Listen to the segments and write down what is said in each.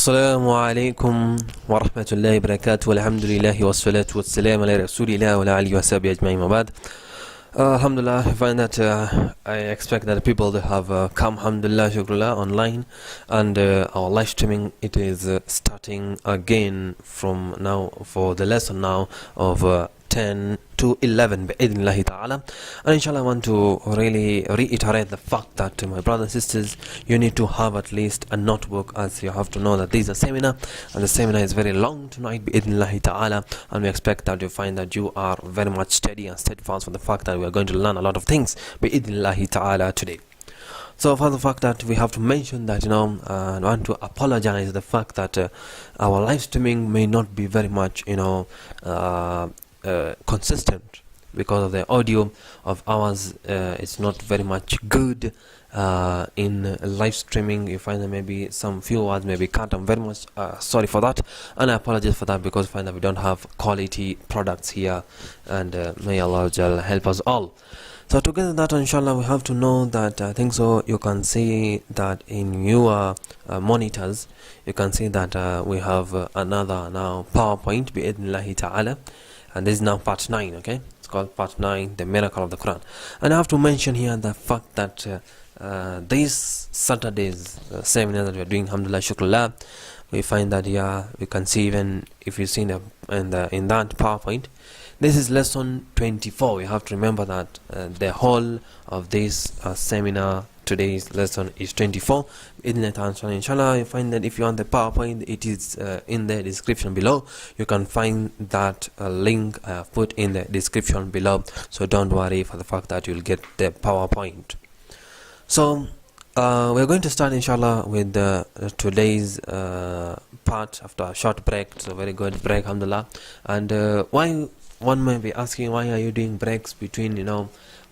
Assalamu alaikum warahmatullahi wabarakatuh. Alhamdulillahi wassalatu wassalamu ala rasulillah wa ala alihi wa sahbihi ajma'in wa ba'd. Alhamdulillah, I find that I expect that people that have come, alhamdulillah, shukrullah, online, and our live streaming, it is starting again from now for the lesson now of 10 to 11 bi'idhnillahi ta'ala. And inshallah I want to really reiterate the fact that my brothers and sisters, you need to have at least a notebook, as you have to know that this is a seminar, and the seminar is very long tonight bi'idhnillahi ta'ala, and we expect that you find that you are very much steady and steadfast for the fact that we are going to learn a lot of things bi'idhnillahi ta'ala today. So for the fact that we have to mention that, I want to apologize the fact that our live streaming may not be very much, consistent, because of the audio of ours. It's not very much good in live streaming. You find that maybe some few words may be cut. I'm very much sorry for that, and I apologize for that, because I find that we don't have quality products here, and may Allah Jal help us all. So together that, inshallah, we have to know that I think so you can see that in your monitors, you can see that we have another now PowerPoint bi'idhnillahi ta'ala, and this is now part 9. Okay, it's called part 9, the miracle of the Quran. And I have to mention here the fact that this Saturday's seminar that we are doing, alhamdulillah, shukrullah, we find that we can see, even if you see in that PowerPoint, this is lesson 24. We have to remember that the whole of this seminar, today's lesson, is 24. Inshallah, you find that if you want the PowerPoint, it is in the description below. You can find that link I have put in the description below, so don't worry for the fact that you'll get the PowerPoint. So we're going to start, inshallah, with today's part after a short break. So very good break, alhamdulillah. And why, one may be asking, why are you doing breaks between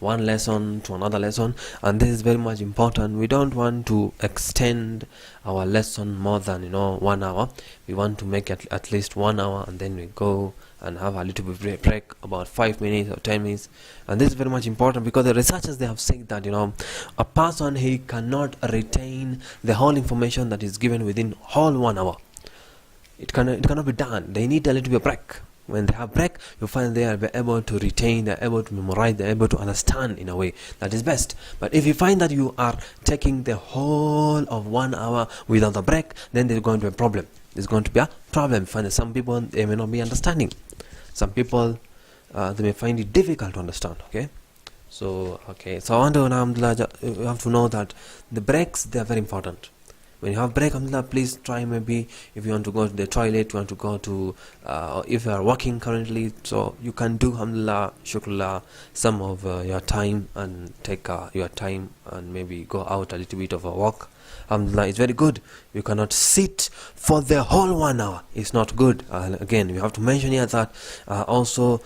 one lesson to another lesson? And this is very much important. We don't want to extend our lesson more than 1 hour. We want to make it at least 1 hour, and then we go and have a little bit break, about 5 minutes or 10 minutes. And this is very much important, because the researchers, they have said that a person, he cannot retain the whole information that is given within whole 1 hour. It cannot be done. They need a little bit of break. When they have break, you find they are able to retain, they are able to memorize, they are able to understand in a way that is best. But if you find that you are taking the whole of 1 hour without a break, then there's going to be a problem. There's going to be a problem. Find that some people, they may not be understanding. Some people, they may find it difficult to understand. So I want to, alhamdulillah, you have to know that the breaks, they are very important. When you have break, alhamdulillah, please try, maybe if you want to go to the toilet, you want to go to, if you are working currently, so you can do, alhamdulillah, shukrullah, some of your time, and take your time and maybe go out a little bit of a walk. Alhamdulillah, it's very good. You cannot sit for the whole 1 hour. It's not good. Again, we have to mention here that also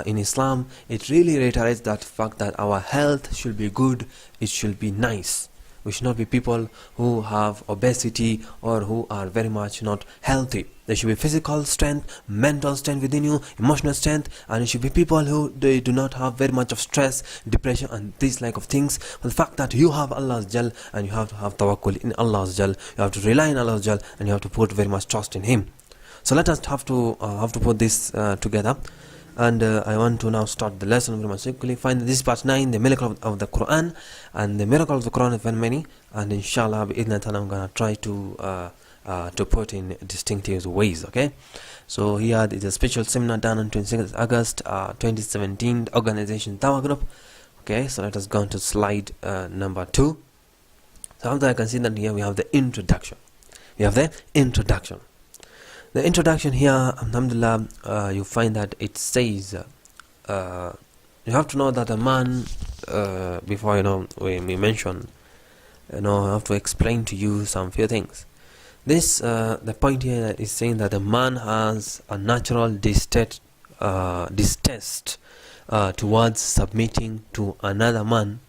in Islam, it really reiterates that fact that our health should be good, it should be nice. We should not be people who have obesity or who are very much not healthy. There should be physical strength, mental strength within you, emotional strength, and it should be people who they do not have very much of stress, depression, and these like of things. But the fact that you have Allah's Jal, and you have to have tawakkul in Allah's Jal, you have to rely on Allah's Jal, and you have to put very much trust in Him. So let us have to put this together. And I want to now start the lesson very much quickly. Find this is part 9, the miracle of the Quran. And the miracle of the Quran is very many. And inshallah, I'm going to try to put in distinctive ways. Okay. So here is a special seminar done on 26th August 2017, the organization Dawah group. Okay. So let us go on to slide number 2. So after I can see that here we have the introduction. The introduction here, alhamdulillah, you find that it says, you have to know that a man, before we mention, I have to explain to you some few things. This, the point here is saying that a man has a natural distaste towards submitting to another man,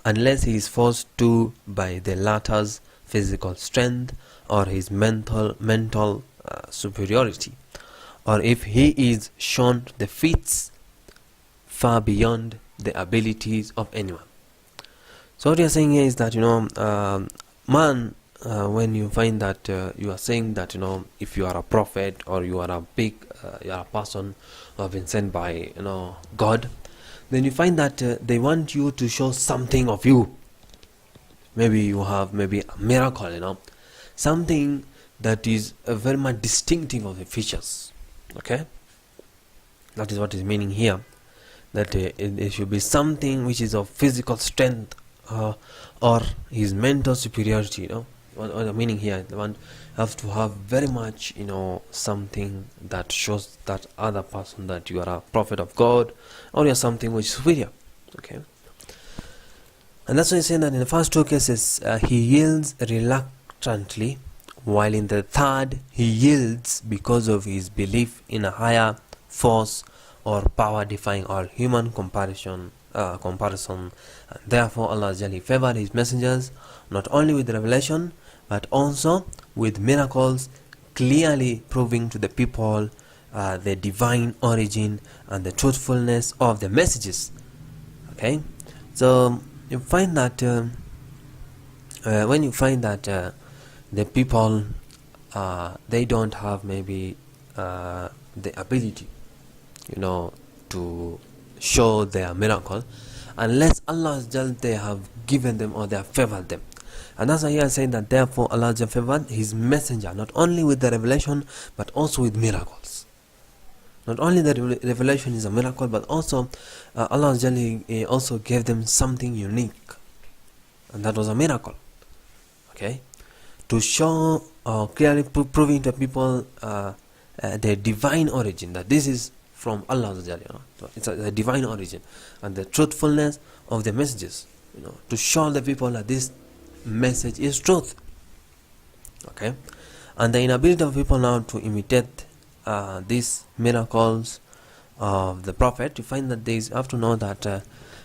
unless he is forced to by the latter's physical strength or his mental superiority, or if he is shown the feats far beyond the abilities of anyone. So what you are saying here is that man when you find that you are saying that, if you are a prophet or you are a big you are a person who have been sent by God, then you find that they want you to show something of you. Maybe you have maybe a miracle, something that is very much distinctive of the features. Okay, that is what is meaning here, that it should be something which is of physical strength or his mental superiority. What the meaning here, the one have to have very much something that shows that other person that you are a prophet of God, or you are something which is superior. Okay, and that's why I say that in the first two cases he yields reluctantly, while in the third he yields because of his belief in a higher force or power defying all human comparison. And therefore Allah favored his messengers not only with revelation but also with miracles, clearly proving to the people the divine origin and the truthfulness of the messages. Okay, so you find that when you find that the people they don't have maybe the ability to show their miracle unless Allah they have given them or they have favored them. And that's why he is saying that therefore Allah favored his messenger not only with the revelation but also with miracles. Not only the revelation is a miracle, but also Allah also gave them something unique, and that was a miracle. Okay, to show clearly proving to people the divine origin, that this is from Allah. It's a divine origin, and the truthfulness of the messages. To show the people that this message is truth. Okay, and the inability of people now to imitate these miracles of the prophet, you find that they have to know that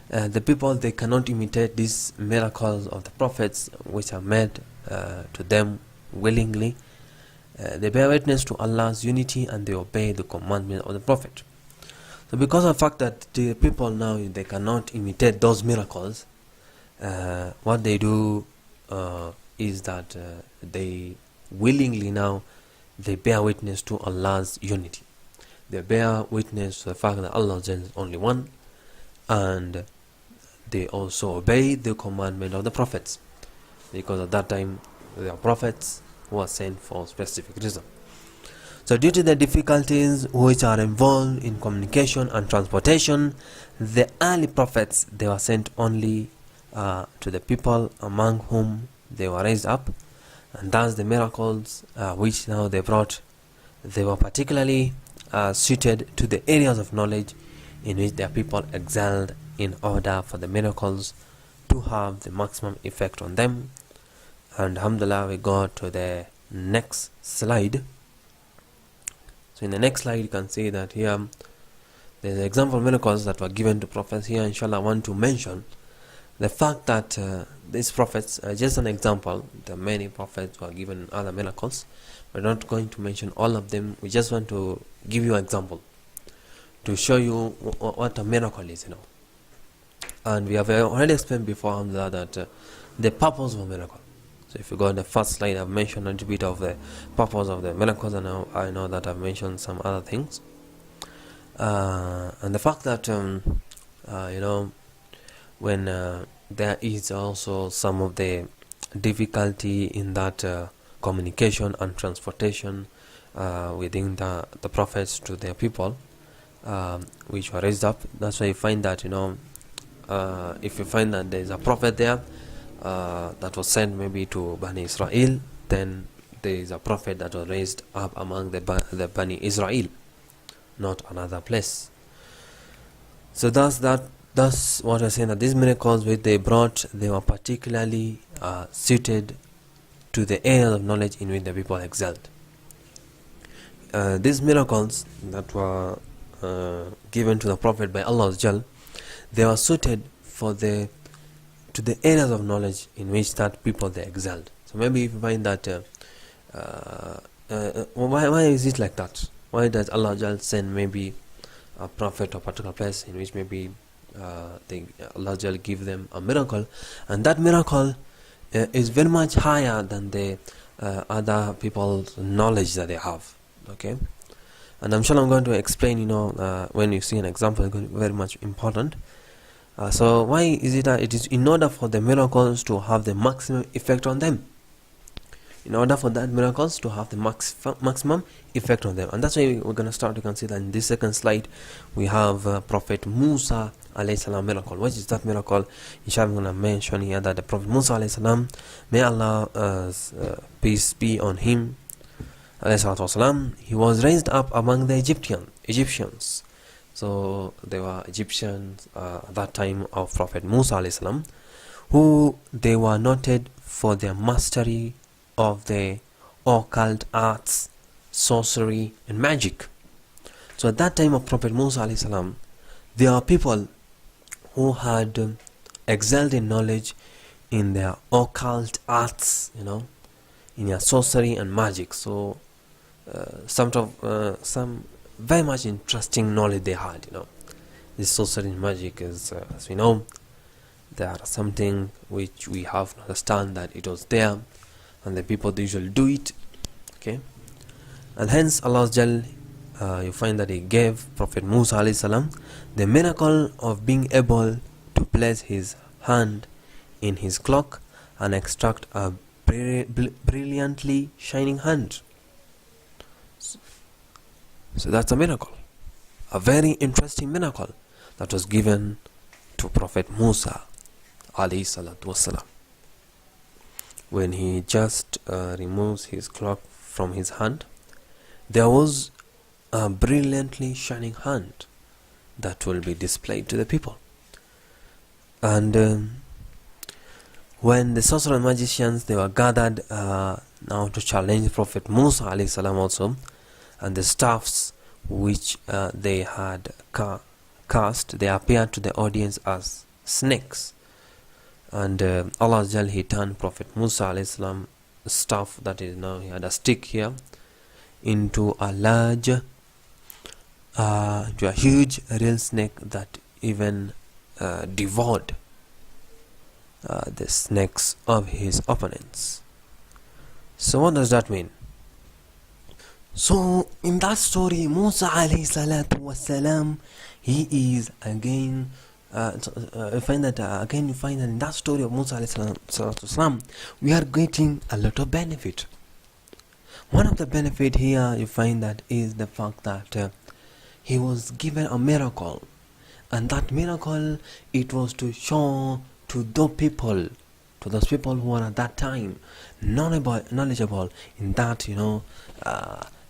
the people, they cannot imitate these miracles of the prophets which are made to them willingly. They bear witness to Allah's unity and they obey the commandment of the prophet. So because of the fact that the people now, they cannot imitate those miracles, what they do is that they willingly now they bear witness to Allah's unity. They bear witness to the fact that Allah is only one, and they also obey the commandment of the prophets, because at that time there are prophets who are sent for a specific reason. So due to the difficulties which are involved in communication and transportation, the early prophets, they were sent only to the people among whom they were raised up, and thus the miracles which now they brought, they were particularly suited to the areas of knowledge in which their people excelled, in order for the miracles to have the maximum effect on them. And alhamdulillah, we go to the next slide. So in the next slide you can see that here there's an example of miracles that were given to prophets. Here inshallah I want to mention the fact that these prophets, just an example, the many prophets were given other miracles. We're not going to mention all of them. We just want to give you an example to show you what a miracle is, And we have already explained before that the purpose of a miracle. So if you go on the first slide, I've mentioned a little bit of the purpose of the miracles, and now I know that I've mentioned some other things. And the fact that when there is also some of the difficulty in that communication and transportation within the prophets to their people, which were raised up. That's why you find that if you find that there is a prophet there that was sent maybe to Bani Israel, then there is a prophet that was raised up among the Bani Israel, not another place. So that's what I'm saying, that these miracles which they brought, they were particularly suited to the area of knowledge in which the people excelled. These miracles that were given to the prophet by Allah, they were suited to the areas of knowledge in which that people they excelled. So maybe if you find that why is it like that? Why does Allah send maybe a prophet to a particular place in which maybe Allah give them a miracle, and that miracle is very much higher than the other people's knowledge that they have. Okay, and I'm sure I'm going to explain, when you see an example, it's going to be very much important. So why is it that it is in order for the miracles to have the maximum effect on them? In order for that miracles to have the maximum effect on them. And that's why we're going to start. You can see that in this second slide we have Prophet Musa alayhi salam miracle. What is that miracle? Inshallah, I'm going to mention here that the Prophet Musa alayhi salam, may Allah's peace be on him, alayhi salatu wasalam, he was raised up among the Egyptians. So there were Egyptians at that time of Prophet Musa alayhi salam, who they were noted for their mastery of the occult arts, sorcery and magic. So at that time of Prophet Musa alayhi salam, there are people who had excelled in knowledge in their occult arts, in their sorcery and magic. So some very much interesting knowledge they had. This sorcery and magic is, as we know, there are something which we have to understand that it was there, and the people they usually do it. Okay, and hence Allah you find that He gave Prophet Musa alayhi salam the miracle of being able to place his hand in his cloak and extract a brilliantly shining hand. So that's a miracle, a very interesting miracle that was given to Prophet Musa alayhi salatu wasalam. When he just removes his cloak from his hand, there was a brilliantly shining hand that will be displayed to the people. And when the sorcerers and magicians, they were gathered now to challenge Prophet Musa alayhi salam also, and the staffs which they had cast, they appeared to the audience as snakes. And Allah He turned Prophet Musa alayhi salam staff, that is, now he had a stick here, into a large, to a huge real snake that even devoured the snakes of his opponents. So what does that mean? So in that story, Musa alayhi salatu wasalam, he is again you find that in that story of Musa alayhi salatu wasalam, we are getting a lot of benefit. One of the benefit here you find that is the fact that he was given a miracle, and that miracle, it was to show to those people who were at that time knowledgeable in that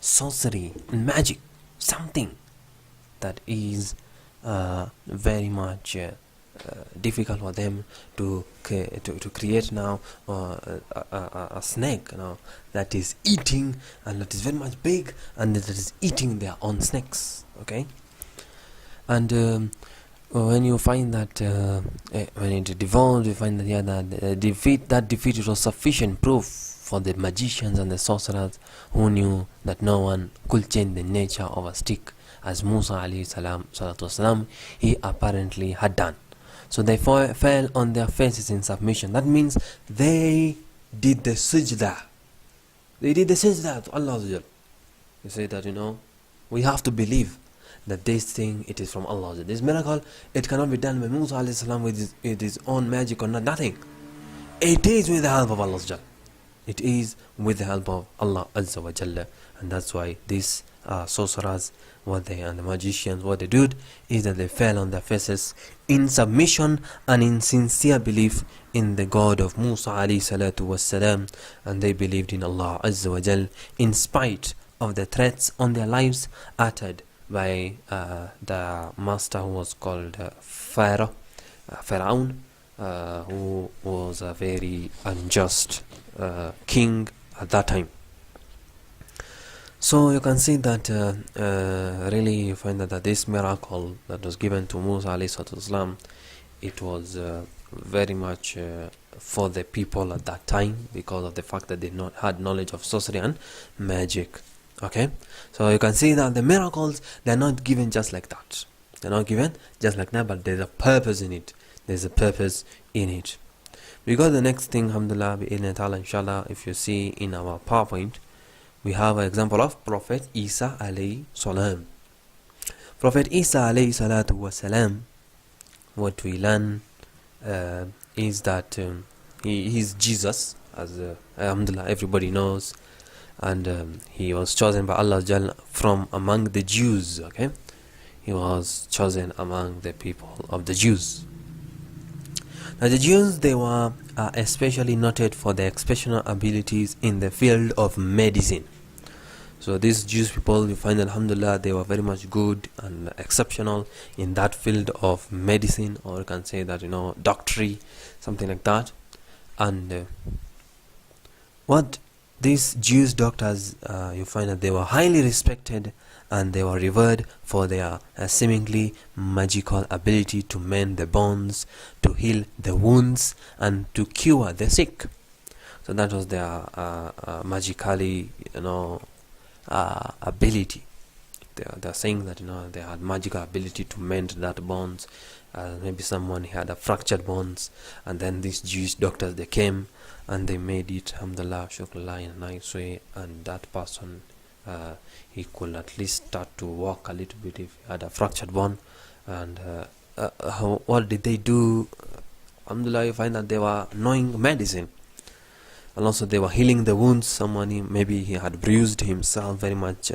sorcery and magic, something that is very much difficult for them to create now a snake that is eating, and that is very much big, and that is eating their own snakes. Okay, and when you find that when it devolved, you find that that defeat it was sufficient proof for the magicians and the sorcerers who knew that no one could change the nature of a stick, as Musa alayhi salatu wasalam, he apparently had done. So they fell on their faces in submission. That means they did the sajda. They did the sajda to Allah. You say that we have to believe that this thing, it is from Allah. This miracle, it cannot be done by Musa alayhi salam with his own magic or nothing. It is with the help of Allah. It is with the help of Allah Azza wa Jalla. And that's why these sorcerers, and the magicians, what they did is that they fell on their faces in submission and in sincere belief in the God of Musa alayhi salatu wassalam, and they believed in Allah Azza wa Jal in spite of the threats on their lives uttered by the master who was called Pharaoh, who was a very unjust king at that time. So you can see that really you find that this miracle that was given to Musa alayhi salam, it was very much for the people at that time, because of the fact that they had knowledge of sorcery and magic. Okay, so you can see that the miracles, they're not given just like that. They're not given just like that, but there's a purpose in it. There's a purpose in it. We got the next thing, alhamdulillah, bi'idhni ta'ala, inshallah. If you see in our PowerPoint, we have an example of Prophet Isa alayhi salam. Prophet Isa alayhi salatu wasalam, what we learn is that he is Jesus, as alhamdulillah everybody knows, and he was chosen by Allah from among the Jews. Okay, he was chosen among the people of the Jews. Now the Jews, they were especially noted for their exceptional abilities in the field of medicine. So these Jewish people, you find, alhamdulillah, they were very much good and exceptional in that field of medicine, or you can say that, doctory, something like that. And what these Jewish doctors, you find that they were highly respected and they were revered for their seemingly magical ability to mend the bones, to heal the wounds, and to cure the sick. So that was their magically, ability. They're saying that they had magical ability to mend that bones. Maybe someone had a fractured bones, and then these Jewish doctors, they came and they made it, alhamdulillah, shukrullah, in a nice way, and that person, he could at least start to walk a little bit if he had a fractured bone. And what did they do? Alhamdulillah, you find that they were knowing medicine, and also they were healing the wounds. Someone, maybe he had bruised himself very much,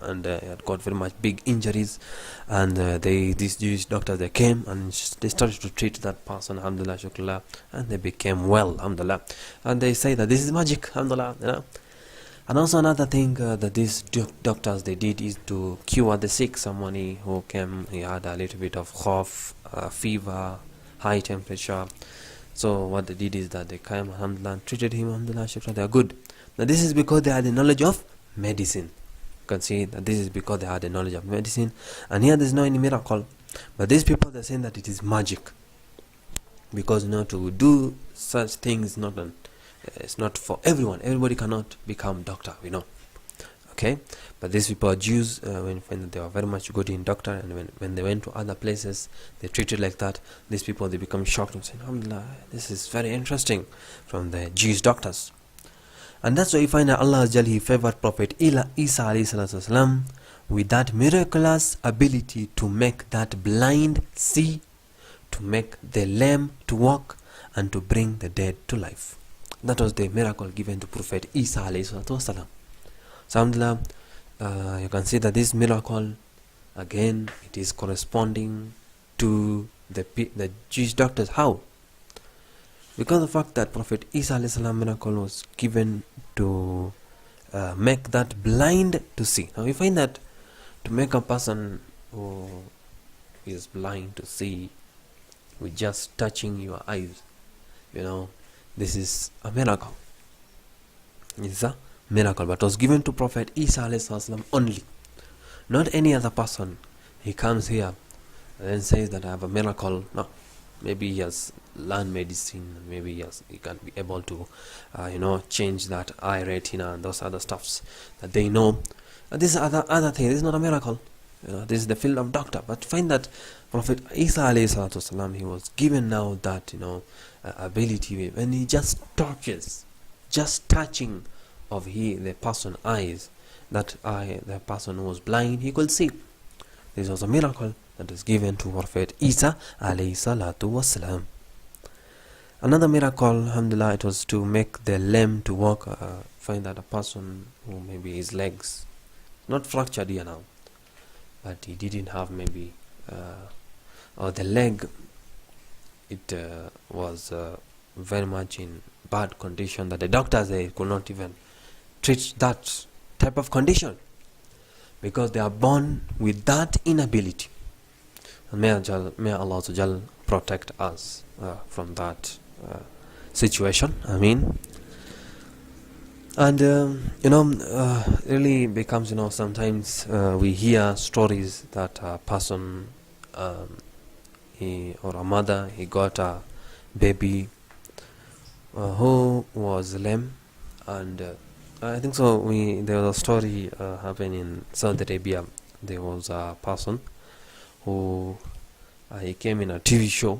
and had got very much big injuries, and these Jewish doctors, they came and they started to treat that person, alhamdulillah, shukrullah, and they became well, alhamdulillah. And they say that this is magic, alhamdulillah. And also another thing that these doctors, they did is to cure the sick. Someone who came, he had a little bit of cough, fever, high temperature. So what they did is that they came, alhamdulillah, and treated him, alhamdulillah, shukran, they are good. Now this is because they had the knowledge of medicine. You can see that this is because they had the knowledge of medicine. And here there is no any miracle. But these people, they are saying that it is magic. Because to do such things, it's not for everyone. Everybody cannot become doctor, Okay, but these people are Jews. When you find that they were very much good in doctor, and when they went to other places, they treated like that. These people, they become shocked and say, alhamdulillah, this is very interesting, from the Jewish doctors. And that's why you find that Allah He favored Prophet Isa alayhi with that miraculous ability to make that blind see, to make the lame to walk, and to bring the dead to life. That was the miracle given to Prophet Isa alayhi. So alhamdulillah, you can see that this miracle, again, it is corresponding to the Jewish doctors. How? Because of the fact that Prophet Isa alayhi miracle was given to make that blind to see. Now we find that to make a person who is blind to see with just touching your eyes, this is a miracle. It's a miracle, but it was given to Prophet Isa alayhi only, not any other person. He comes here and then says that I have a miracle. No, maybe he has learned medicine, maybe he can be able to change that eye retina and those other stuffs that they know. This is other thing. This is not a miracle. This is the field of doctor. But find that Prophet Isa alayhi he was given now that ability, when he just touches, just touching of the person's eyes, that the person who was blind, he could see. This was a miracle that is given to Prophet Isa alayhi salatu wasalam. Another miracle, alhamdulillah, it was to make the lame to walk. Find that a person who maybe his legs not fractured here now, but he didn't have maybe or the leg, it was very much in bad condition, that the doctors, they could not even treat that type of condition, because they are born with that inability. And may Allah protect us from that situation. I mean, and really becomes, sometimes we hear stories that a person, he or a mother, he got a baby who was lame, and I think so. There was a story happening in Saudi Arabia. There was a person who he came in a TV show,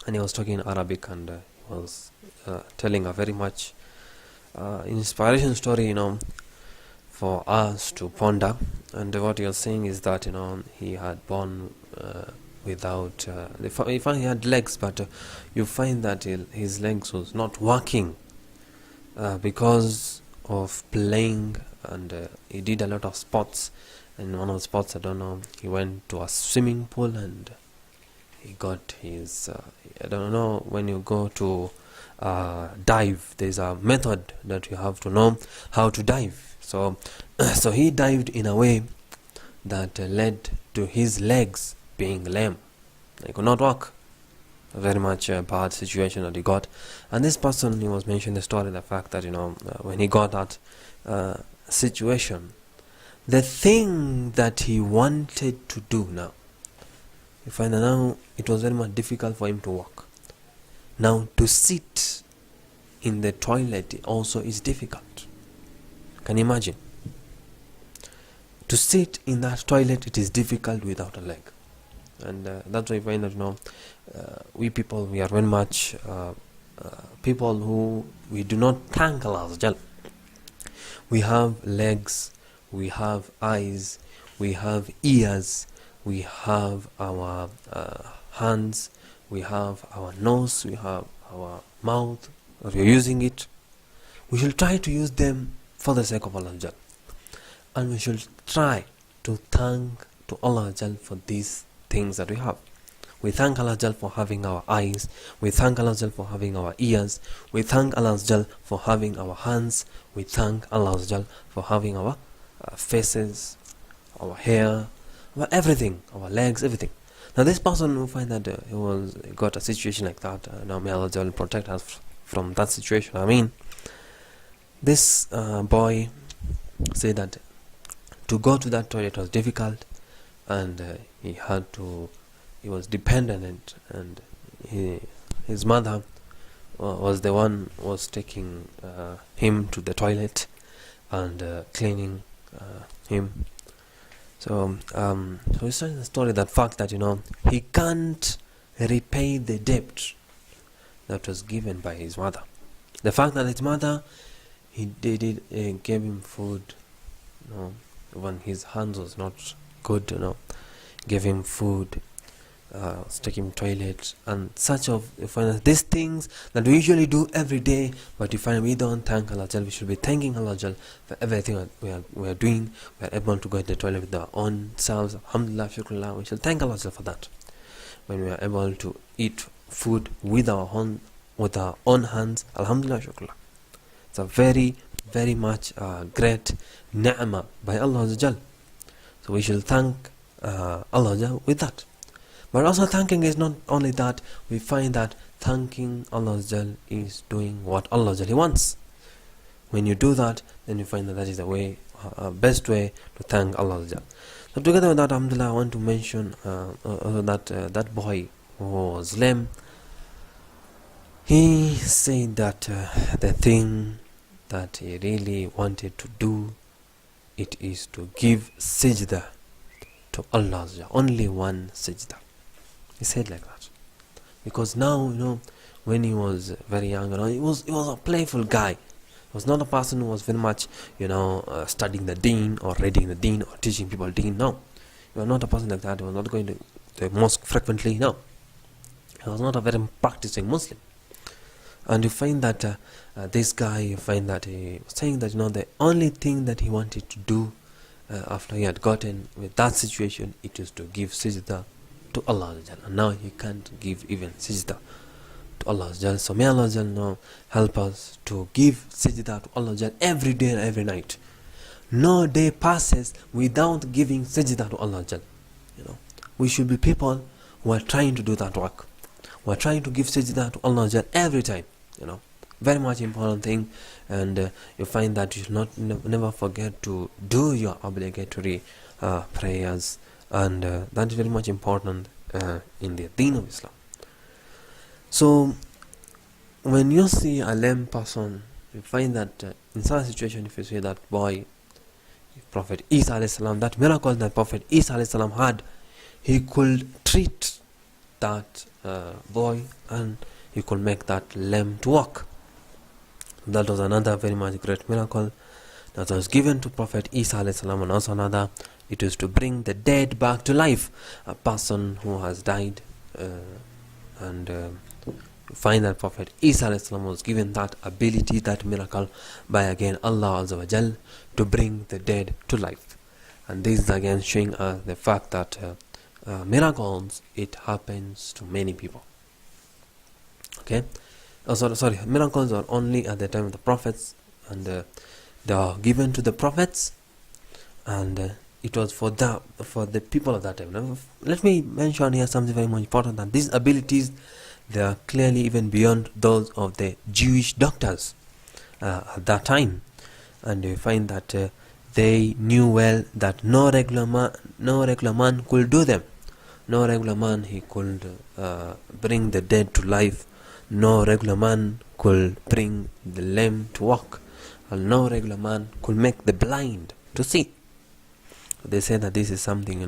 and he was talking Arabic, and was telling a very much inspiration story, for us to ponder. And what he was saying is that he had born without he had legs, but you find that his legs was not working because of playing, and he did a lot of sports. And one of the sports, I don't know, he went to a swimming pool and he got his I don't know, when you go to dive, there's a method that you have to know how to dive. So so he dived in a way that led to his legs being lame. He could not walk. A very much bad situation that he got. And this person, he was mentioning the story, the fact that when he got that situation, the thing that he wanted to do now, you find that now it was very much difficult for him to walk. Now to sit in the toilet also is difficult. Can you imagine? To sit in that toilet, it is difficult without a leg. And that's why you find that we people, we are very much people who we do not thank Allah Azza Jal. We have legs, we have eyes, we have ears, we have our hands, we have our nose, we have our mouth, or we are using it. We should try to use them for the sake of Allah Azza Jal. And we should try to thank to Allah Azza Jal for these things that we have. We thank Allah Azza Jal for having our eyes, we thank Allah Azza Jal for having our ears, we thank Allah Azza Jal for having our hands, we thank Allah Azza Jal for having our faces, our hair, everything, our legs, everything. Now this person will find that he got a situation like that. Now may Allah Azza Jal protect us from that situation. I mean, this boy said that to go to that toilet was difficult, and he was dependent, and his mother was the one was taking him to the toilet and cleaning him. So we started the story, that fact that he can't repay the debt that was given by his mother. The fact that his mother, gave him food, when his hands was not good, gave him food, take him toilet, and such of these things that we usually do every day, but you find we don't thank Allah Jal. We should be thanking Allah Jal for everything that we are doing. We are able to go to the toilet with our own selves. Alhamdulillah, shukrullah. We should thank Allah Jal for that. When we are able to eat food with our own hands, alhamdulillah, shukrullah. It's a very, very much great ni'mah by Allah Azza Jal. So we should thank Allah Azza Jal with that. But also thanking is not only that. We find that thanking Allah Azza Jal is doing what Allah Azza Jal wants. When you do that, then you find that is the way, best way to thank Allah Azza Jal. So together with that, alhamdulillah, I want to mention that boy who was lame. He said that the thing that he really wanted to do, it is to give sajda to Allah Azza Jal. Only one sajda. He said like that, because now when he was very young, he was a playful guy. He was not a person who was very much studying the deen or reading the deen or teaching people deen. No, he was not a person like that. He was not going to the mosque frequently. No, he was not a very practicing Muslim. And you find that this guy, you find that he was saying that the only thing that he wanted to do after he had gotten with that situation, it is to give sajda to Allah Azza Jal. And now he can't give even sajda to Allah Azza Jal. So may Allah Azza Jal help us to give sajda to Allah Azza Jal every day and every night. No day passes without giving sajda to Allah Azza Jal. We should be people who are trying to do that work. We are trying to give sajda to Allah Azza Jal every time. Very much important thing. And you find that you should never forget to do your obligatory prayers. And that is very much important in the deen of Islam. So when you see a lame person, you find that in such a situation, if you see that boy, Prophet Isa alayhi salam, that miracle that Prophet Isa alayhi salam had, he could treat that boy and he could make that lame to walk. That was another very much great miracle that was given to Prophet Isa alayhi salam. And also another, it is to bring the dead back to life, a person who has died, and find that Prophet Isa alayhi salam was given that ability, that miracle, by again Allah Azza wa Jal, to bring the dead to life. And this is again showing us the fact that miracles, it happens to many people. Okay, sorry, miracles are only at the time of the prophets, and they are given to the prophets, and it was for the people of that time. Now, let me mention here something very much important, that these abilities, they are clearly even beyond those of the Jewish doctors at that time, and you find that they knew well that no regular man could do them. No regular man, he could bring the dead to life. No regular man could bring the lame to walk, and no regular man could make the blind to see. They say that this is something,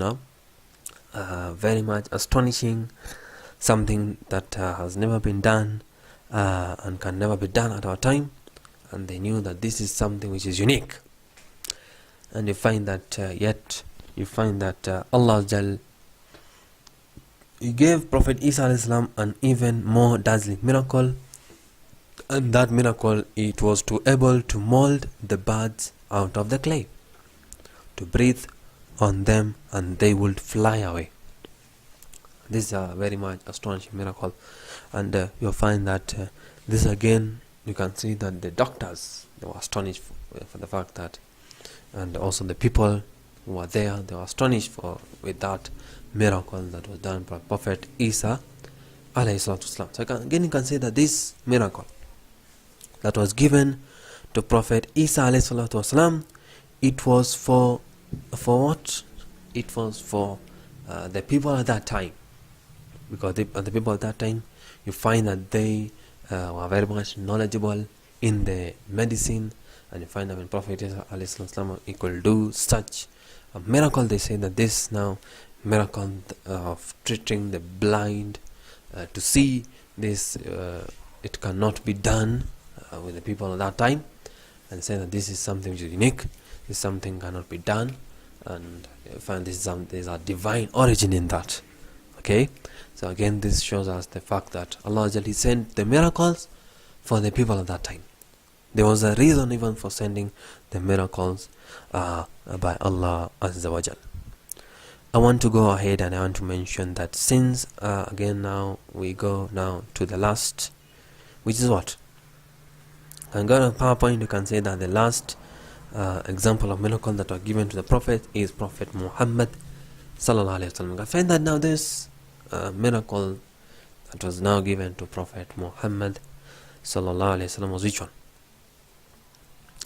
very much astonishing, something that has never been done and can never be done at our time, and they knew that this is something which is unique. And you find that Allah Jal, He gave Prophet Isa alayhi salam an even more dazzling miracle, and that miracle, it was to able to mold the birds out of the clay, to breathe on them and they would fly away. This is a very much astonishing miracle, and you'll find that this again, you can see that the doctors, they were astonished for the fact that, and also the people who were there, they were astonished with that miracle that was done by Prophet Isa alayhi salatu wasalam. So again, you can say that this miracle that was given to Prophet Isa alayhi salatu wasalam, it was for what? It was for the people at that time, because the people at that time, you find that they were very much knowledgeable in the medicine, and you find that when Prophet Isa alayhi salatu wasalam, he could do such a miracle, they say that this now miracle of treating the blind to see, this it cannot be done with the people at that time, and say that this is something which is unique, this something cannot be done, and you find there's a divine origin in that. Okay, so again, this shows us the fact that Allah Jalla sent the miracles for the people at that time. There was a reason even for sending the miracles by Allah Azza wa Jal. I want to go ahead and I want to mention that since again now we go now to the last, which is what? And go on PowerPoint, you can say that the last example of miracle that were given to the Prophet is Prophet Muhammad sallallahu alaihi wasallam. I find that now this miracle that was now given to Prophet Muhammad sallallahu alaihi wasallam was which one?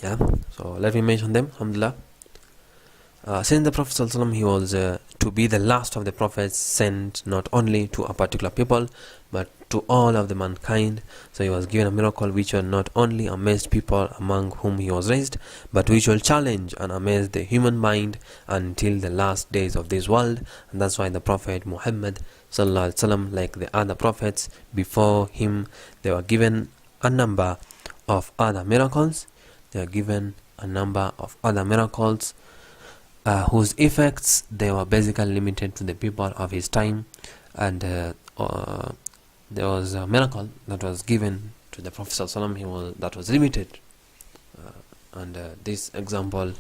Yeah, so let me mention them. Alhamdulillah. Since the Prophet sallallahu alaihi wasallam, he was to be the last of the prophets, sent not only to a particular people but to all of the mankind, so he was given a miracle which will not only amaze people among whom he was raised, but which will challenge and amaze the human mind until the last days of this world. And that's why the Prophet Muhammad sallallahu alaihi wasallam, like the other prophets before him, they were given a number of other miracles. They are given a number of other miracles whose effects, they were basically limited to the people of his time. And there was a miracle that was given to the Prophet ﷺ, that was limited, and this example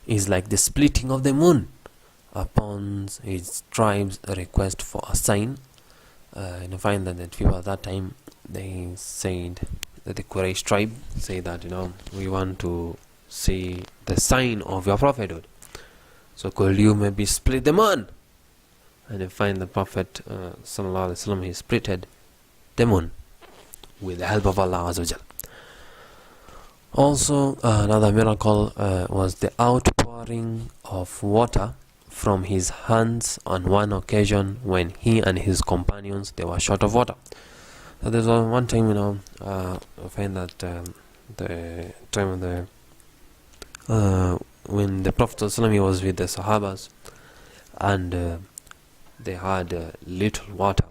is like the splitting of the moon upon his tribe's request for a sign. And you find that the people at that time, they said that the Quraysh tribe say that, we want to see the sign of your prophethood, so could you maybe split the moon? And you find the Prophet sallallahu alaihi wasallam, he splitted the moon with the help of Allah Azza wa Jal. Also, another miracle was the outpouring of water from his hands on one occasion when he and his companions, they were short of water. So there's one time, I find that the time of the when the Prophet ﷺ, he was with the Sahabas, and they had little water.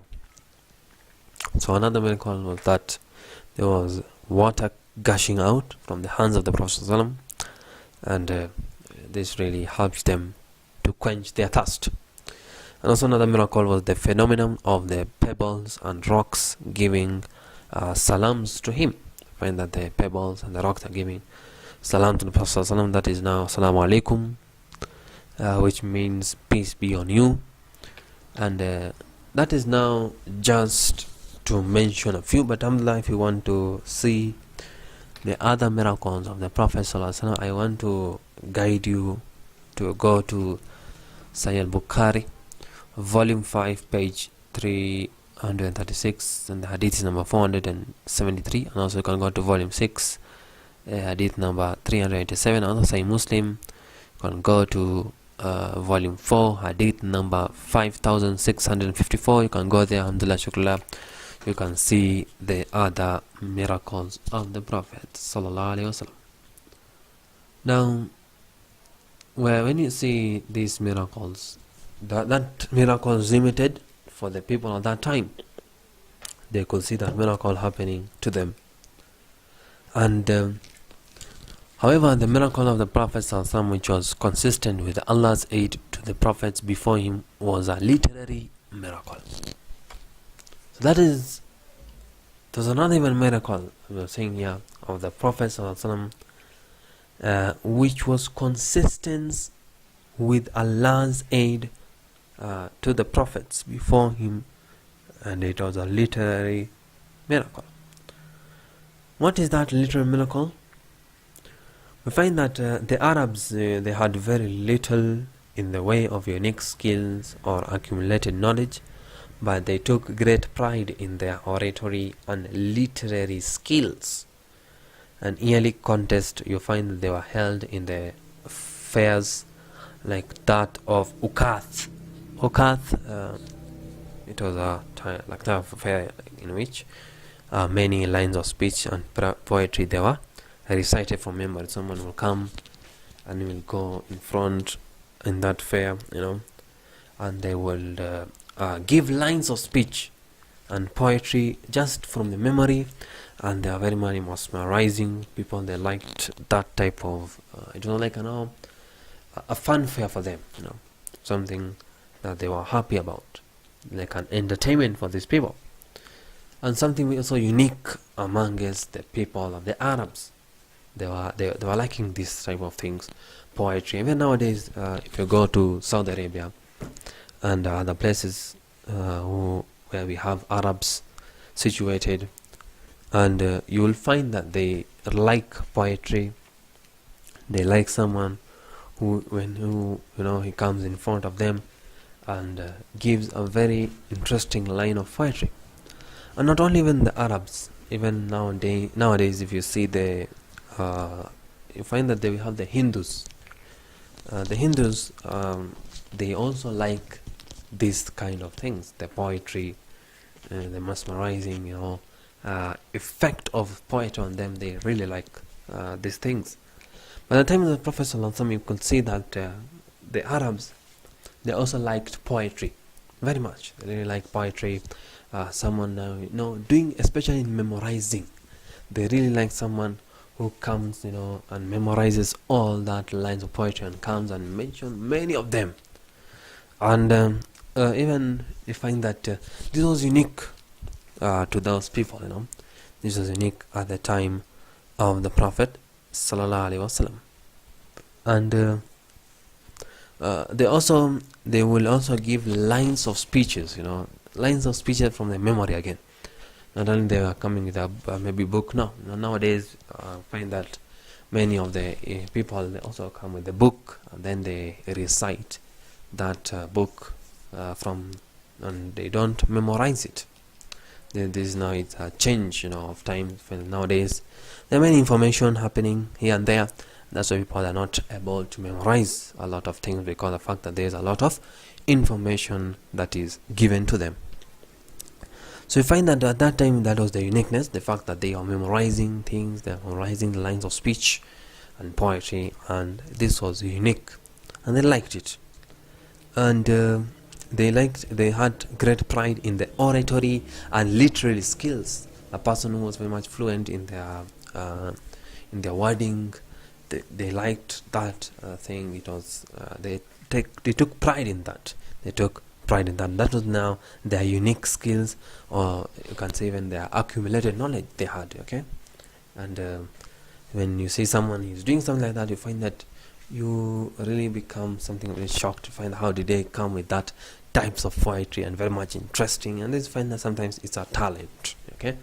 So another miracle was that there was water gushing out from the hands of the Prophet ﷺ, and this really helps them to quench their thirst. And also another miracle was the phenomenon of the pebbles and rocks giving salams to him. Find that the pebbles and the rocks are giving salam to the Prophet ﷺ. That is now Assalamu Aleikum, which means peace be on you. And that is now just to mention a few, but alhamdulillah, if you want to see the other miracles of the Prophet ﷺ, I want to guide you to go to Sahih al-Bukhari, volume 5, page 336, and the hadith is number 473. And also you can go to volume 6, hadith number 387. And also Sahih Muslim, you can go to volume 4, hadith number 5654. You can go there, alhamdulillah, shukrullah. You can see the other miracles of the Prophet sallallahu alaihi wasallam. Now, when you see these miracles, that miracle is limited for the people at that time. They could see that miracle happening to them. And however, the miracle of the Prophet ﷺ, which was consistent with Allah's aid to the prophets before him, was a literary miracle. So there's another even miracle we are saying here of the Prophet ﷺ, which was consistent with Allah's aid to the prophets before him, and it was a literary miracle. What is that literary miracle? We find that the Arabs, they had very little in the way of unique skills or accumulated knowledge, but they took great pride in their oratory and literary skills. And yearly contests, you find that they were held in the fairs like that of Ukath. It was a like that of fair in which many lines of speech and poetry they were recited from memory. Someone will come and he will go in front in that fair, and they will give lines of speech and poetry just from the memory, and they are very much mesmerizing. People, they liked that type of it was like a fun fair for them, something that they were happy about, like an entertainment for these people, and something also unique amongst the people of the Arabs. They were liking this type of things, poetry. Even nowadays, if you go to Saudi Arabia and other places where we have Arabs situated, and you will find that they like poetry. They like someone who he comes in front of them and gives a very interesting line of poetry. And not only even the Arabs, even nowadays, if you see you find that they will have the Hindus. The Hindus, they also like these kind of things, the poetry, the mesmerizing, effect of poetry on them. They really like these things. By the time of the Prophet ﷺ, you could see that the Arabs, they also liked poetry very much. They really like poetry. Someone doing, especially in memorizing, they really like someone who comes, and memorizes all that lines of poetry and comes and mentions many of them. And even you find that this was unique to those people. This was unique at the time of the Prophet sallallahu alaihi wasallam. And they will also give lines of speeches, lines of speeches from the memory again. Not only they are coming with a maybe book. No, nowadays find that many of the people, they also come with the book, and then they recite that book and they don't memorize it. This now it's a change, of time. Nowadays there are many information happening here and there. That's why people are not able to memorize a lot of things, because of the fact that there is a lot of information that is given to them. So you find that at that time, that was the uniqueness, the fact that they are memorizing things, they are memorizing the lines of speech and poetry, and this was unique, and they liked it. And they had great pride in the oratory and literary skills. A person who was very much fluent in their wording, they liked that thing. It was they took pride in that. They took pride in that. That was now their unique skills, or you can say even their accumulated knowledge they had. Okay, and when you see someone is doing something like that, you find that you really become something really shocked to find how did they come with that types of poetry, and very much interesting, and they find that sometimes it's a talent. Okay,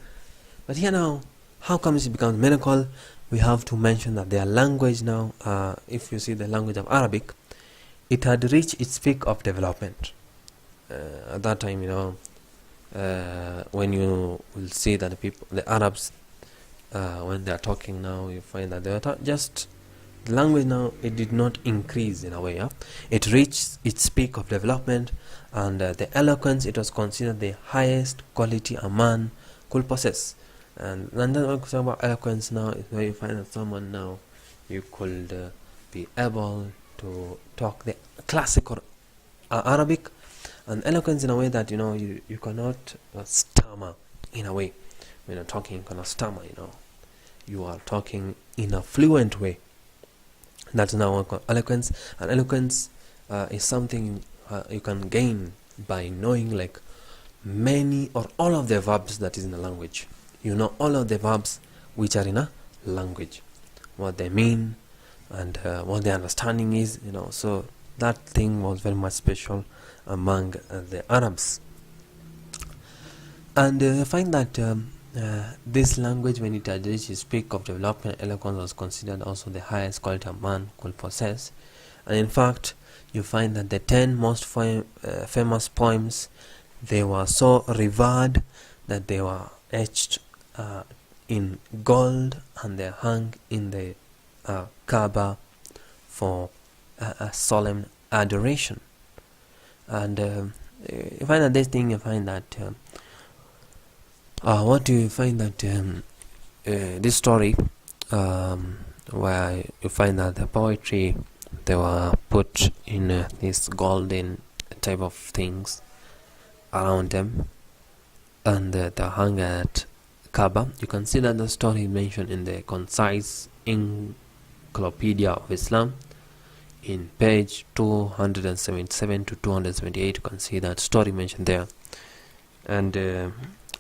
but here now, how comes it becomes miracle? We have to mention that their language now, if you see the language of Arabic, it had reached its peak of development. At that time, when you will see that the Arabs, when they are talking now, you find that they are just the language now, it did not increase in a way. It reached its peak of development, and the eloquence, it was considered the highest quality a man could possess. And then when we talk about eloquence now, is where you find that someone now, you could be able to talk the classical Arabic, and eloquence in a way that you cannot stammer in a way. When you're talking, you cannot stammer. You are talking in a fluent way. That's now what we call eloquence. And eloquence is something you can gain by knowing like many or all of the verbs that is in the language. You know all of the verbs which are in a language, what they mean, and what the understanding is. So that thing was very much special among the Arabs. And I find that this language, when it had reached its peak of development, eloquence was considered also the highest quality a man could possess. And in fact, you find that the 10 most famous poems, they were so revered that they were etched in gold, and they hung in the Kaaba for a solemn adoration. And you find that this thing, you find that what do you find that this story where you find that the poetry, they were put in these golden type of things around them, and they hung at Kaaba. You can see that the story mentioned in the concise Encyclopedia of Islam in page 277 to 278. You can see that story mentioned there. And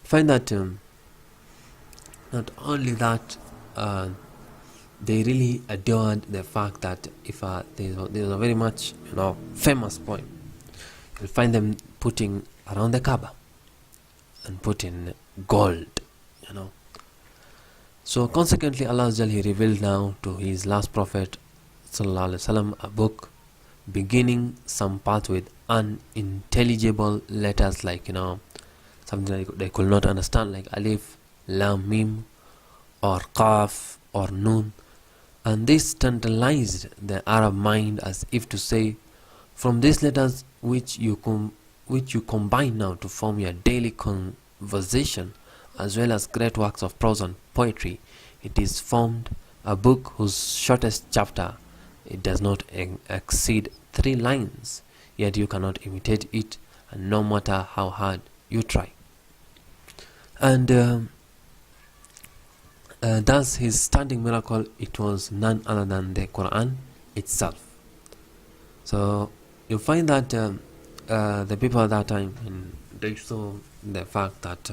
find that not only that, they really adored the fact that if there's a very much famous poem, you'll find them putting around the Kaaba and put in gold. So consequently, Allah He revealed now to His last Prophet Sallallahu Alaihi Wasallam a book beginning some parts with unintelligible letters, like something like they could not understand, like Alif, Lam, Mim, or Qaf, or Nun. And this tantalized the Arab mind, as if to say, from these letters which you combine now to form your daily conversation, as well as great works of prose and poetry, it is formed a book whose shortest chapter, it does not exceed 3 lines, yet you cannot imitate it, and no matter how hard you try. And thus his standing miracle, it was none other than the Quraan itself. So you find that the people at that time, and they saw the fact that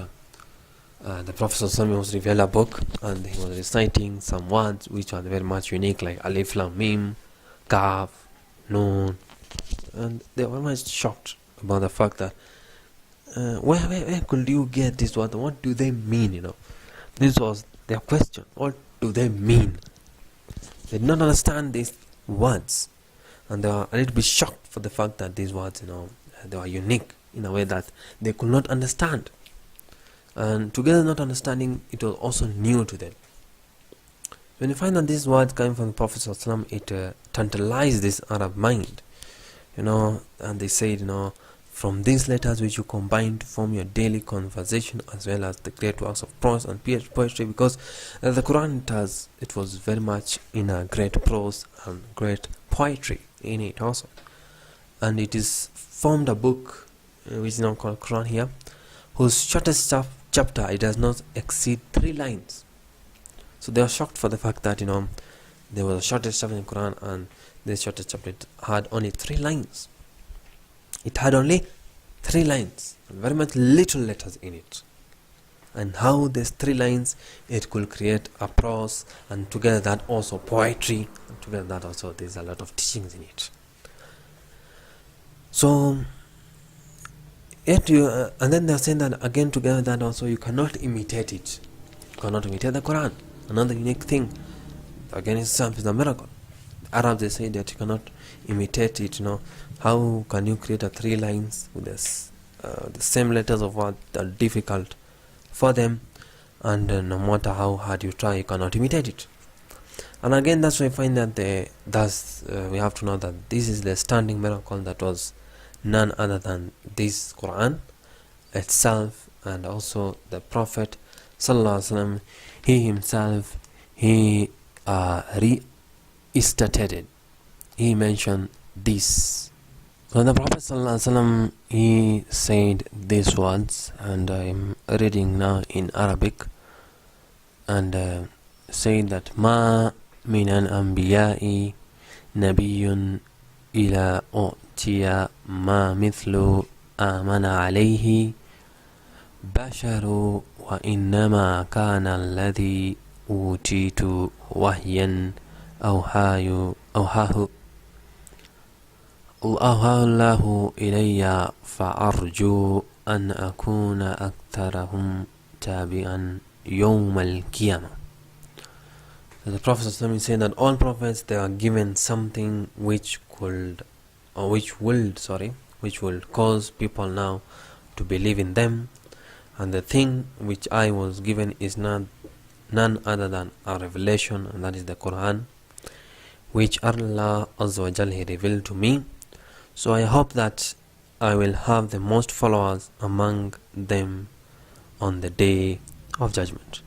the Prophet was revealed a book, and he was reciting some words which are very much unique, like Alif, Lam, Mim, Kaf, Noon, and they were much shocked about the fact that where could you get this word? What do they mean? This was their question. What do they mean? They did not understand these words, and they were a little bit shocked for the fact that these words, they were unique in a way that they could not understand. And together not understanding, it was also new to them. When you find that these words coming from the Prophet ﷺ, it tantalized this Arab mind, and they said, from these letters which you combine to form your daily conversation, as well as the great works of prose and poetry, because the Quran, it was very much in a great prose and great poetry in it also, and it is formed a book which is now called Quraan here, whose shortest chapter, it does not exceed 3 lines. So they are shocked for the fact that there was a shortest chapter in Quran, and this shortest chapter had only 3 lines. It had only 3 lines, very much little letters in it. And how these 3 lines, it could create a prose, and together that also poetry, and together that also there's a lot of teachings in it. So and then they're saying that again, together that also you cannot imitate it. You cannot imitate the Quran. Another unique thing, again, itself is a miracle. Arabs, they say that you cannot imitate it. How can you create 3 lines with this, the same letters of what are difficult for them, and no matter how hard you try, you cannot imitate it. And again, that's why I find that we have to know that this is the standing miracle that was none other than this Quran itself, and also the Prophet Sallallahu Alaihi Wasallam, he himself, he restated, he mentioned this. So the Prophet Sallallahu Alaihi Wasallam, he said these words, and I'm reading now in Arabic, and saying that Ma minan anbiya'i nabiyyun ila u'tiya ma mithlu amana alayhi basharu wa innama kana alladhi utitu wahyan awhahu Allahu ilayya fa'arju an akuna aktharahum tabi'an yawm al-qiyamah. The Prophet is saying that all prophets, they are given something which will cause people now to believe in them, and the thing which I was given is none other than a revelation, and that is the Quran, which Allah Azza wa Jal, He revealed to me. So I hope that I will have the most followers among them on the day of judgment.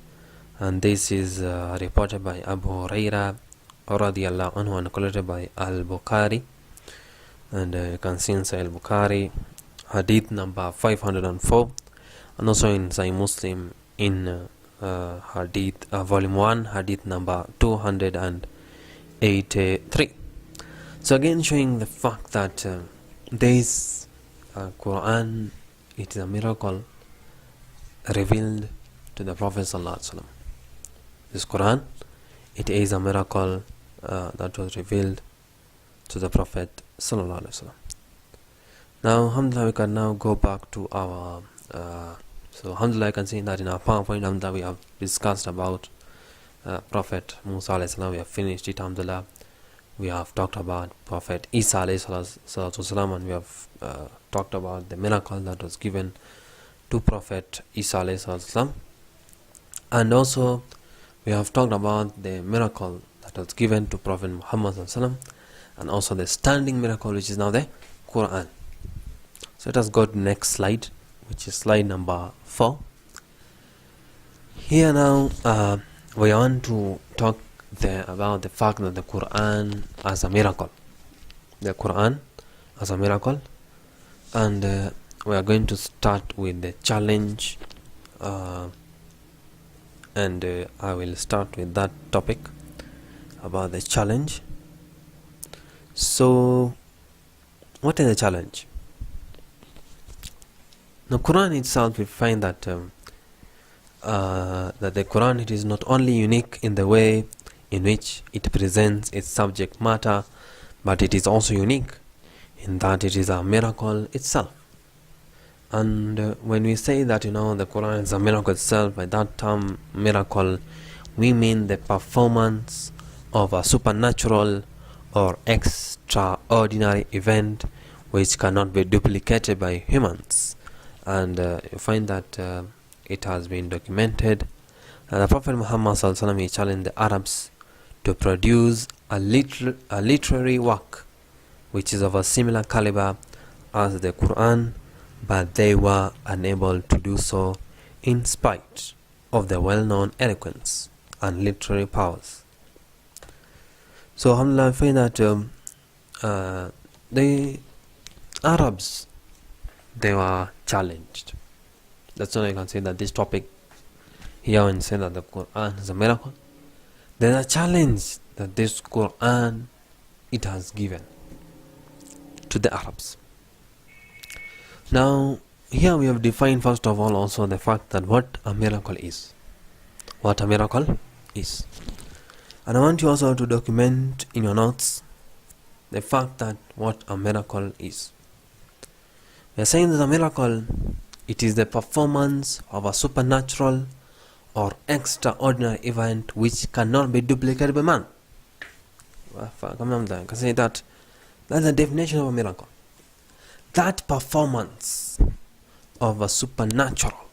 And this is reported by Abu Huraira radiyallahu anhu, and collected by Al-Bukhari, and you can see in Sahih Al-Bukhari hadith number 504, and also in Sahih Muslim in hadith volume 1 hadith number 283. So again, showing the fact that this Quran, it is a miracle revealed to the Prophet Sallallahu Alaihi Wasallam. This Quran, it is a miracle that was revealed to the Prophet Sallallahu Alaihi Wasallam. Now, alhamdulillah, we can now go back to our so alhamdulillah, I can see that in our PowerPoint, alhamdulillah, we have discussed about Prophet Musa Alayhi Salam. We have finished it, alhamdulillah. We have talked about Prophet Isa Alayhi Salam, and we have talked about the miracle that was given to Prophet Isa Alayhi Salam, and also we have talked about the miracle that was given to Prophet Muhammad Sallallahu, and also the standing miracle, which is now the Quran. So let us go to the next slide, which is slide number 4. Here now we want to talk about the fact that the Quran as a miracle. The Quran as a miracle, and we are going to start with the challenge, and I will start with that topic about the challenge. So what is the challenge? The Quran itself, we find that the Quran, it is not only unique in the way in which it presents its subject matter, but it is also unique in that it is a miracle itself. And when we say that the Quran is a miracle itself, by that term miracle, we mean the performance of a supernatural or extraordinary event which cannot be duplicated by humans. And you find that it has been documented. The Prophet Muhammad Sallallahu Alaihi Wasallam, he challenged the Arabs to produce a literary work which is of a similar caliber as the Quran, but they were unable to do so in spite of the well-known eloquence and literary powers. So alhamdulillah, I find that the Arabs, they were challenged. That's why I can say that this topic here, when say that the Quran is a miracle, there is a challenge that this Quran it has given to the Arabs. Now here we have defined first of all also the fact that what a miracle is. What a miracle is. And I want you also to document in your notes the fact that what a miracle is. We are saying that a miracle, it is the performance of a supernatural or extraordinary event which cannot be duplicated by man. Can say that that's the definition of a miracle. That performance of a supernatural,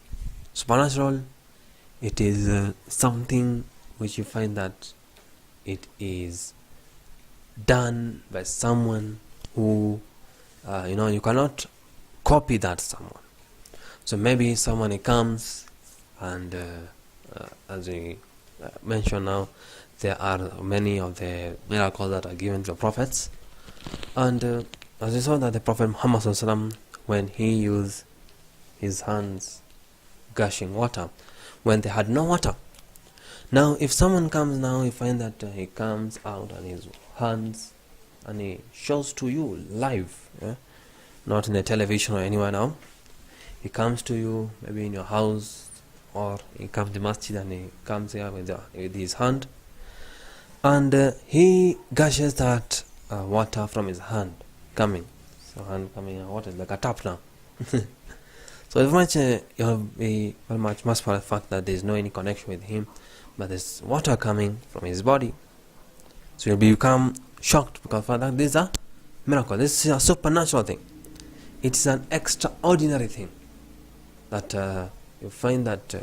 it is something which you find that it is done by someone who you cannot copy that someone. So maybe someone comes and as we mentioned now, there are many of the miracles that are given to the prophets, and as we saw that the Prophet Muhammad Assalam, when he used his hands gushing water when they had no water. Now if someone comes now, you find that he comes out on his hands and he shows to you live, not in a television or anywhere. Now he comes to you maybe in your house, or he comes to masjid and he comes here with his hand, and he gushes that water from his hand coming. So hand coming out, water is like a tap now. So very much you'll be very much must for the fact that there is no any connection with him, but there's water coming from his body. So you'll become shocked because for that this is a miracle. This is a supernatural thing. It is an extraordinary thing that you find that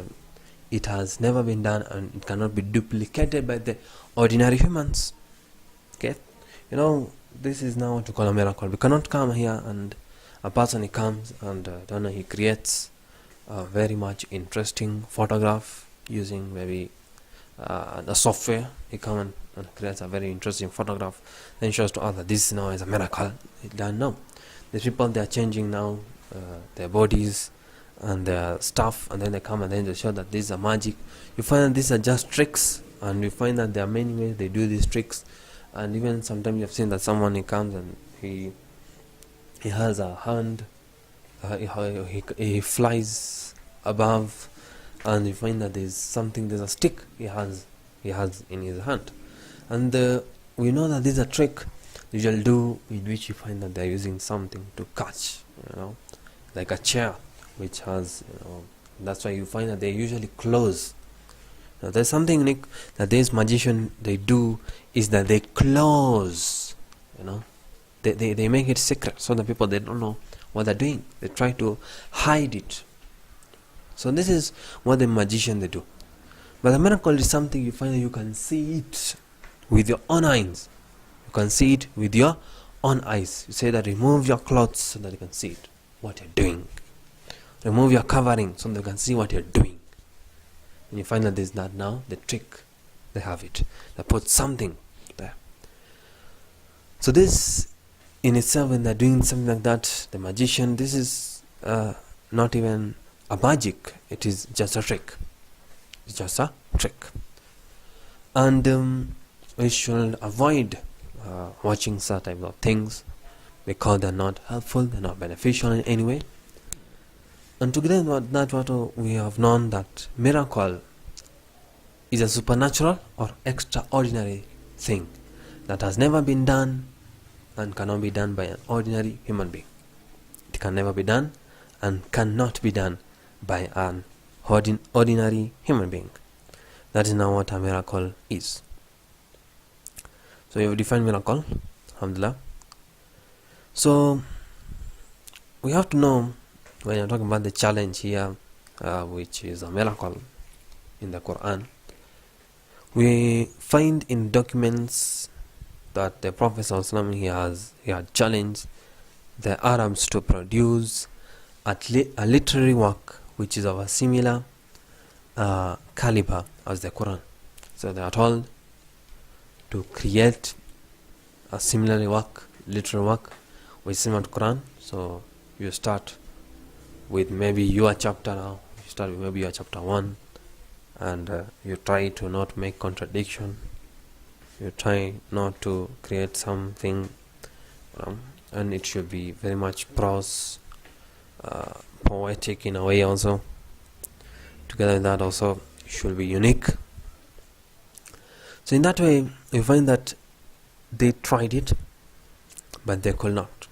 it has never been done and it cannot be duplicated by the ordinary humans. Okay, this is now what you call a miracle. We cannot come here and a person he comes and he creates a very much interesting photograph using maybe the software. He comes and creates a very interesting photograph, then shows to others this now is a miracle. It doesn't know. These people, they are changing now their bodies and their stuff, and then they come and then they show that this is a magic. You find that these are just tricks, and you find that there are many ways they do these tricks. And even sometimes you have seen that someone, he comes and he has a hand, he flies above, and you find that there's a stick he has in his hand, and we know that this is a trick they usually do, in which you find that they're using something to catch, like a chair which has, that's why you find that they usually close. Now there's something unique that this magician they do, is that they close, they make it secret, so the people, they don't know what they're doing. They try to hide it. So this is what the magician they do. But the miracle is something you find that you can see it with your own eyes. You can see it with your own eyes. You say that remove your clothes so that you can see it, what you're doing. Remove your covering so that you can see what you're doing. And you find that there's not now the trick. They have it. They put something there. So this in itself, when they're doing something like that, the magician, this is not even a magic. It is just a trick. It's just a trick. And we should avoid watching such type of things, because they're not helpful, they're not beneficial in any way. And together with that, what we have known that miracle is a supernatural or extraordinary thing that has never been done and cannot be done by an ordinary human being. It can never be done and cannot be done by an ordinary human being. That is now what a miracle is. So we have defined miracle, alhamdulillah. So we have to know, when you're talking about the challenge here, which is a miracle in the Quran, we find in documents that the Prophet ﷺ, he had challenged the Arabs to produce a literary work which is of a similar caliber as the Quran. So they are told to create a similar work, literary work, which is similar to Quran. So you start with maybe your chapter now. You start with maybe your chapter 1, and you try to not make contradiction. You try not to create something, and it should be very much prose, poetic in a way also. Together with that also, it should be unique. So in that way, you find that they tried it, but they could not.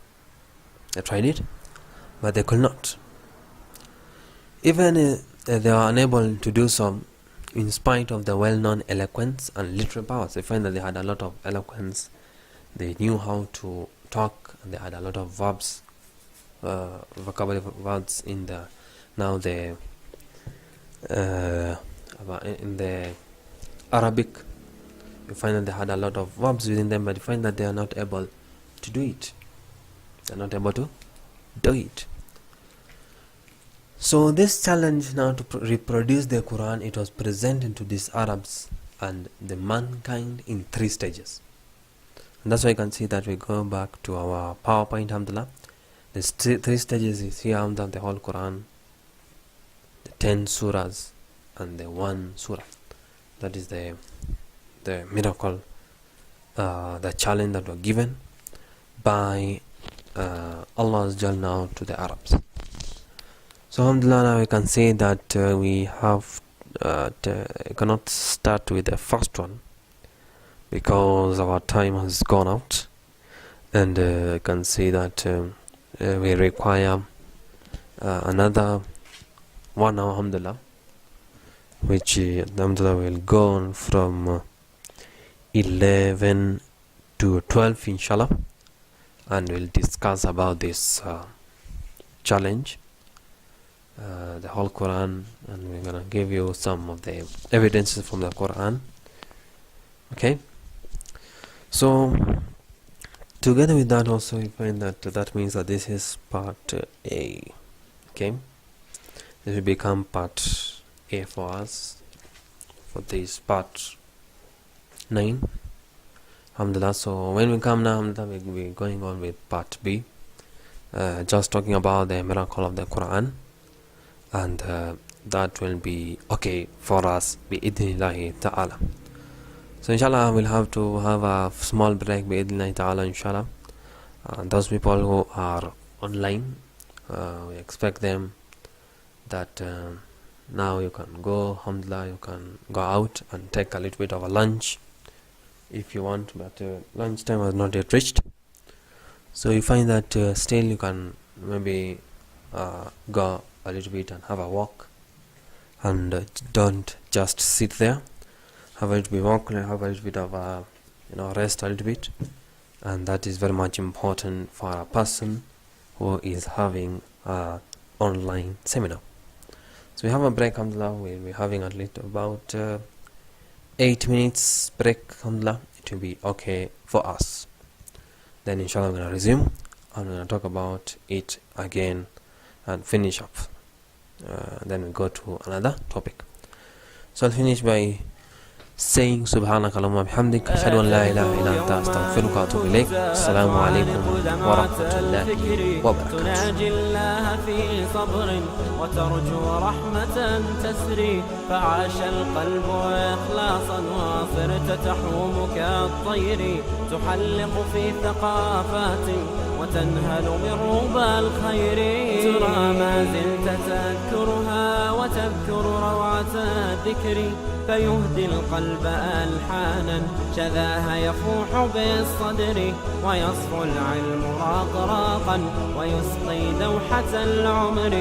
They tried it, but they could not. Even they are unable to do so in spite of the well-known eloquence and literary powers. They find that they had a lot of eloquence. They knew how to talk, and they had a lot of verbs, vocabulary words in the in the Arabic. You find that they had a lot of verbs within them, but you find that they are not able to do it. They are not able to do it. So this challenge now to reproduce the Quran, it was presented to these Arabs and the mankind in 3 stages. And that's why you can see that we go back to our PowerPoint, alhamdulillah. The 3 stages is here, alhamdulillah, the whole Quran, the 10 surahs, and the 1 surah. That is the miracle, the challenge that were given by Allah now to the Arabs. So alhamdulillah, now we can say that we have cannot start with the first one because our time has gone out, and I can say that we require another 1 hour, alhamdulillah, which alhamdulillah will go on from 11 to 12 inshallah, and we'll discuss about this challenge, the whole Quran, and we're gonna give you some of the evidences from the Quran. Okay, so together with that also we find that means that this is part A. Okay, this will become part A for us for this part 9, alhamdulillah. So when we come now, alhamdulillah, we'll be going on with part B, just talking about the miracle of the Quran, and that will be okay for us bi'idhnillahi ta'ala. So inshallah we'll have to have a small break bi'idhnillahi ta'ala, inshallah. Those people who are online, we expect them that now you can go, alhamdulillah, you can go out and take a little bit of a lunch if you want, but lunch time has not yet reached. So you find that still you can maybe go a little bit and have a walk, and don't just sit there. Have a little bit walk, have a little bit of rest a little bit, and that is very much important for a person who is having a online seminar. So we have a break, alhamdulillah. We'll be having at least about 8 minutes break, alhamdulillah. It will be okay for us. Then inshallah we're going to resume, and we're going to talk about it again and finish up. Then we go to another topic. So I'll finish by saying subhanaka Allahumma bihamdik ashhadu an la ilaha illa anta astaghfiruka wa atubu ilayk. Assalamu alaykum wa rahmatullahi wa barakatuh. وتنهل من ربى الخير، ترى ما زلت تذكرها وتذكر روعة الذكر، فيهدي القلب ألحانا شذاها يفوح بالصدر، ويصفو العلم راقراقا ويسقي دوحة العمر.